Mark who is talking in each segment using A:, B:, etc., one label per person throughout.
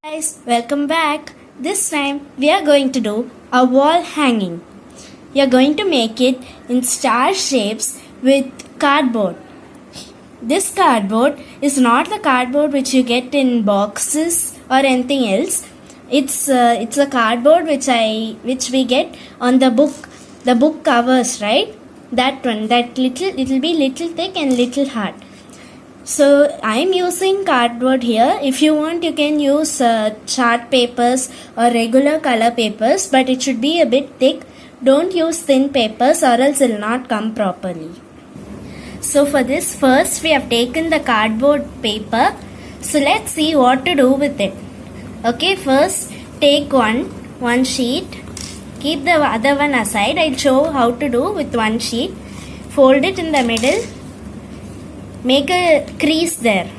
A: Guys, welcome back. This time we are going to do a wall hanging. We are going to make it in star shapes with cardboard. This cardboard is not the cardboard which you get in boxes or anything else. It's a cardboard which we get on the book covers, right? That one, that it'll be little thick and little hard. So I am using cardboard here. If you want, you can use chart papers or regular color papers, but it should be a bit thick. Don't use thin papers or else it will not come properly. So for this, first we have taken the cardboard paper. So let's see what to do with it. Okay, first take one sheet. Keep the other one aside. I'll show how to do with one sheet. Fold it in the middle. Make a crease there.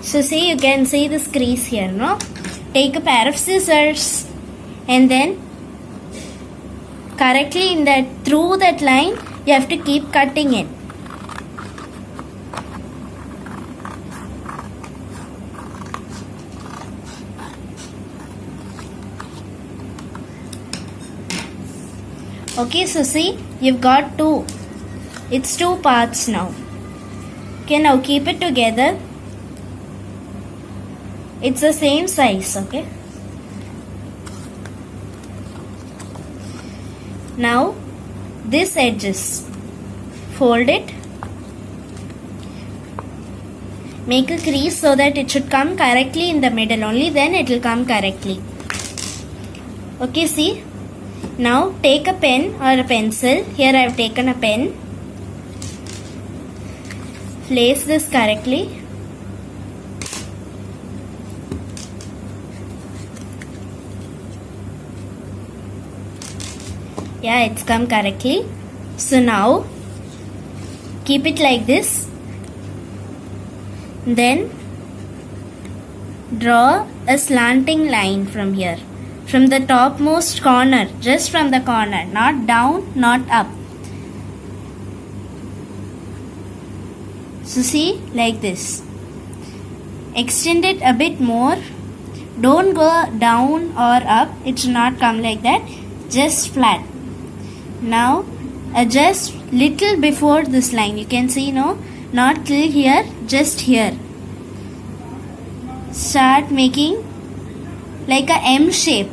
A: So see, you can see this crease here, no? Take a pair of scissors and then correctly through that line you have to keep cutting it. Okay, so see, you've got two. It's two parts now. Okay, now keep it together. It's the same size, okay? Now, this edges. Fold it. Make a crease so that it should come correctly in the middle. Only then it will come correctly. Okay, see? Now, take a pen or a pencil. Here I have taken a pen. Place this correctly. Yeah, it's come correctly. So now keep it like this. Then draw a slanting line from here. From the topmost corner, just from the corner, not down, not up. So see, like this. Extend it a bit more. Don't go down or up. It should not come like that. Just flat. Now adjust little before this line. You can see, no? Not till here, just here. Start making like a M shape.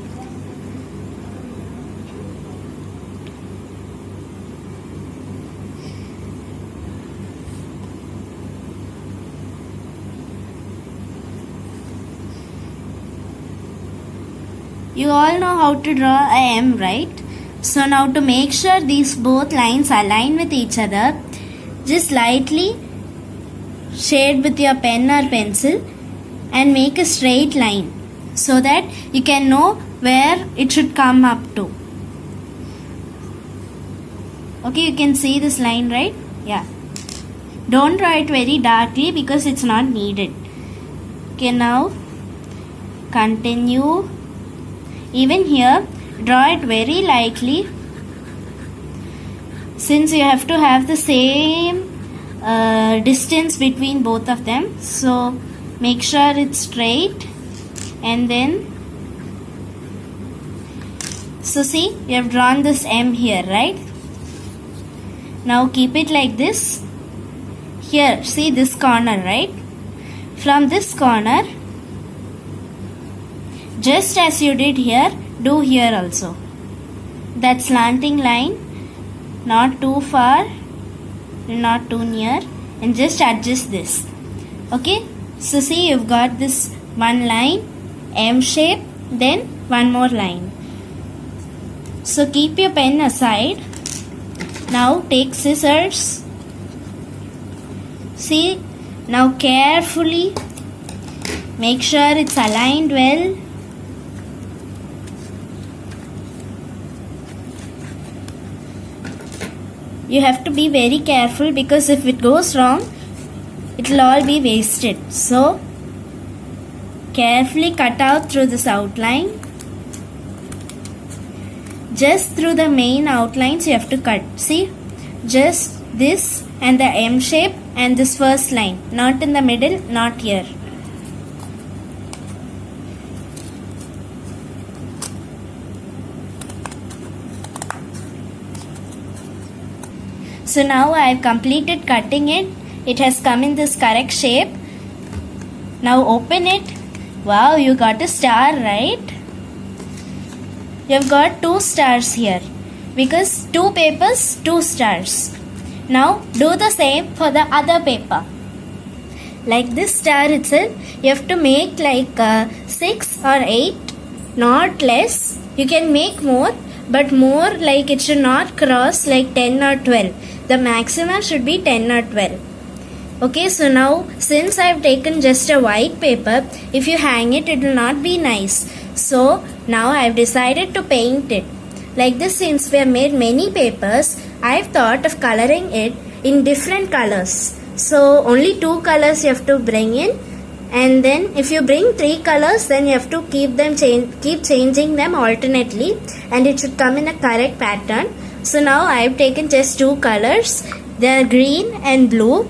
A: You all know how to draw a M, right? So now to make sure these both lines align with each other, just lightly shade with your pen or pencil and make a straight line so that you can know where it should come up to. Okay, you can see this line, right? Yeah. Don't draw it very darkly because it's not needed. Okay, now continue. Even here, draw it very lightly since you have to have the same distance between both of them. So make sure it's straight and then, so see, you have drawn this M here, right? Now keep it like this. Here, see this corner, right? From this corner, just as you did here, do here also. That slanting line, not too far, not too near, and just adjust this. Okay, so see, you've got this one line, M shape, then one more line. So keep your pen aside. Now take scissors. See, now carefully make sure it's aligned well. You have to be very careful because if it goes wrong, it will all be wasted. So carefully cut out through this outline. Just through the main outlines you have to cut. See, just this and the M shape and this first line, not in the middle, not here. So now I have completed cutting it. It has come in this correct shape. Now open it. Wow, you got a star, right? You have got 2 stars here because 2 papers, 2 stars. Now do the same for the other paper. Like this star itself, you have to make like 6 or 8, not less. You can make more, but more like it should not cross like 10 or 12. The maximum should be 10 or 12. Okay, so now since I have taken just a white paper, if you hang it, it will not be nice. So now I have decided to paint it. Like this, since we have made many papers, I have thought of coloring it in different colors. So only 2 colors you have to bring in, and then if you bring 3 colors, then you have to keep changing them alternately, and it should come in a correct pattern. So now I have taken just 2 colors. They are green and blue.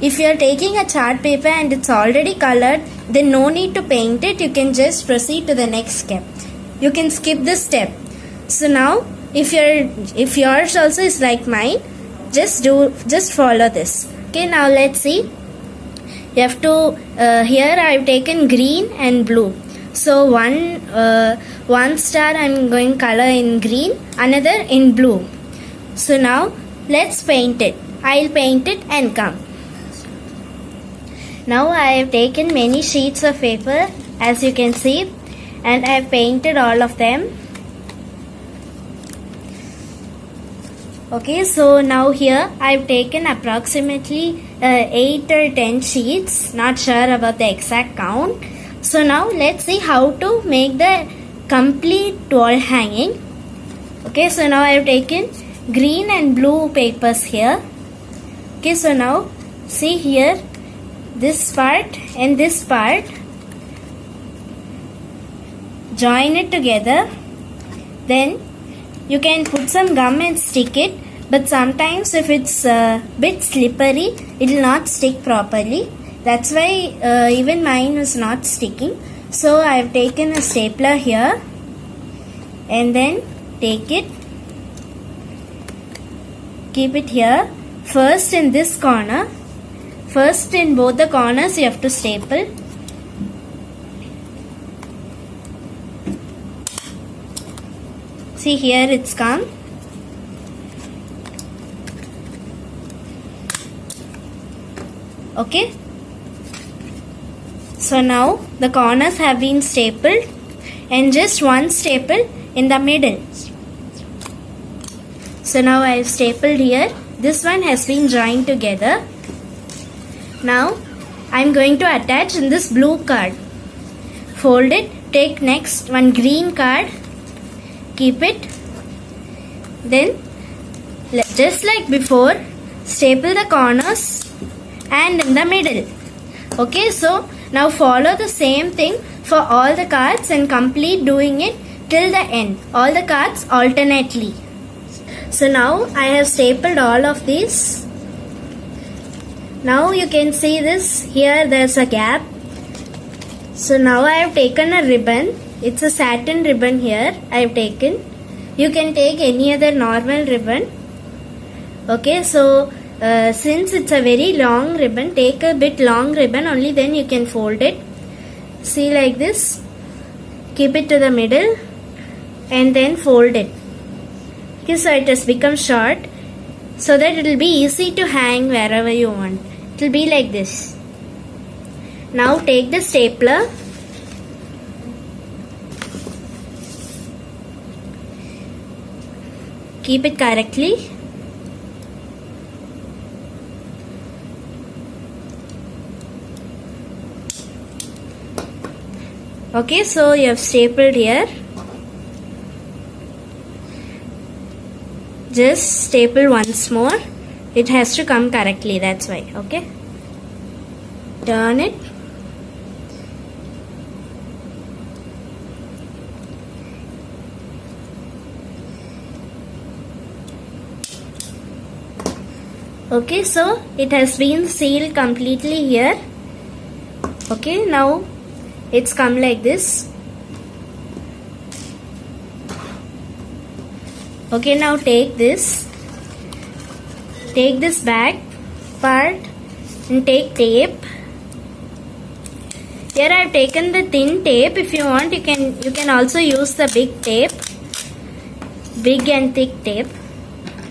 A: If you are taking a chart paper and it's already colored, then no need to paint it. You can just proceed to the next step. You can skip this step. So now if yours also is like mine, just follow this. Okay, now let's see. You have to here I have taken green and blue. So one star I am going to color in green, another in blue. So now let's paint it. I'll paint it and come. Now I have taken many sheets of paper, as you can see, and I have painted all of them. Okay, so now here I have taken approximately 8 or 10 sheets, not sure about the exact count. So now let's see how to make the complete wall hanging. Okay, so now I have taken green and blue papers here. Okay, so now see here, this part and this part, join it together. Then you can put some gum and stick it, but sometimes if it's a bit slippery, it will not stick properly. That's why even mine was not sticking. So I have taken a stapler here and then take it, keep it here. First in this corner, first in both the corners you have to staple. See, here it's come. Okay. So now the corners have been stapled and just one staple in the middle. So now I have stapled here. This one has been joined together. Now I am going to attach in this blue card. Fold it. Take next one green card. Keep it. Then just like before, staple the corners and in the middle. Okay, so now follow the same thing for all the cards and complete doing it till the end. All the cards alternately. So now I have stapled all of these. Now you can see this. Here there's a gap. So now I have taken a ribbon. It's a satin ribbon here I have taken. You can take any other normal ribbon. Okay, so since it's a very long ribbon, take a bit long ribbon, only then you can fold it. See, like this. Keep it to the middle and then fold it. Okay, so it has become short so that it will be easy to hang wherever you want. It will be like this. Now take the stapler. Keep it correctly. Okay, so you have stapled here. Just staple once more. It has to come correctly, that's why. Okay. Turn it. Okay, so it has been sealed completely here. Okay, now it's come like this. Okay, now take this. take this back part and take tape. Here I have taken the thin tape. If you want, you can also use the big tape, big and thick tape.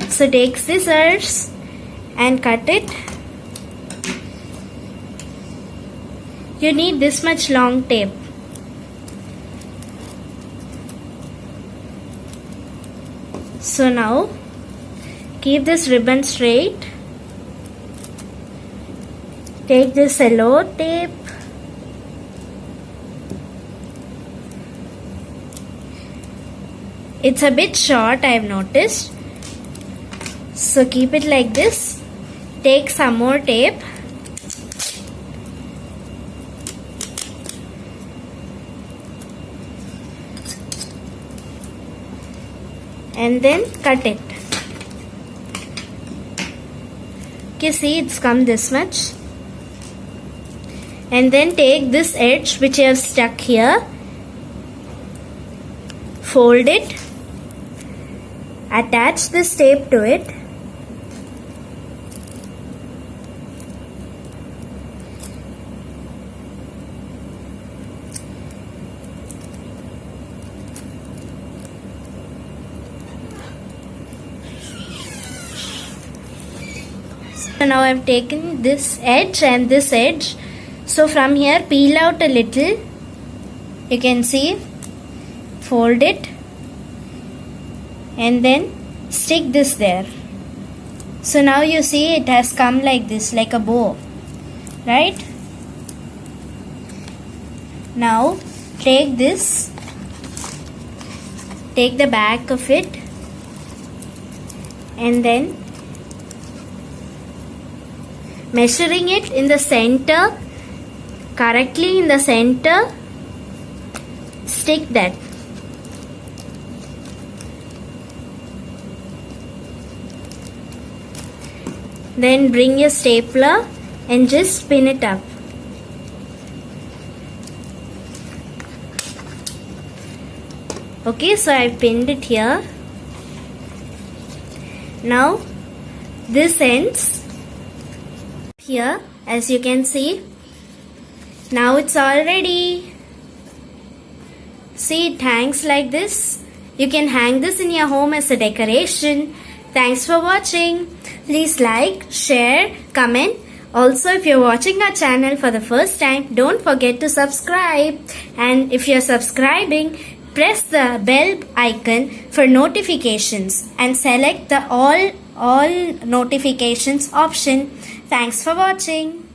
A: So take scissors and cut it. You need this much long tape. So now keep this ribbon straight. Take this cello tape. It's a bit short, I have noticed. So keep it like this. Take some more tape. And then cut it. Okay, see, it's come this much. And then take this edge which I have stuck here. Fold it. Attach this tape to it. So now I have taken this edge and this edge. So from here peel out a little. You can see. Fold it. And then stick this there. So now you see it has come like this, like a bow. Right? Now take this. Take the back of it. And then measuring it in the center, correctly in the center, stick that. Then bring your stapler and just spin it up. Okay, so I pinned it here. Now this ends here, as you can see. Now it's all ready. See, it hangs like this. You can hang this in your home as a decoration. Thanks for watching. Please like, share, comment. Also, if you're watching our channel for the first time, don't forget to subscribe. And if you're subscribing, press the bell icon for notifications and select the all notifications option. Thanks for watching.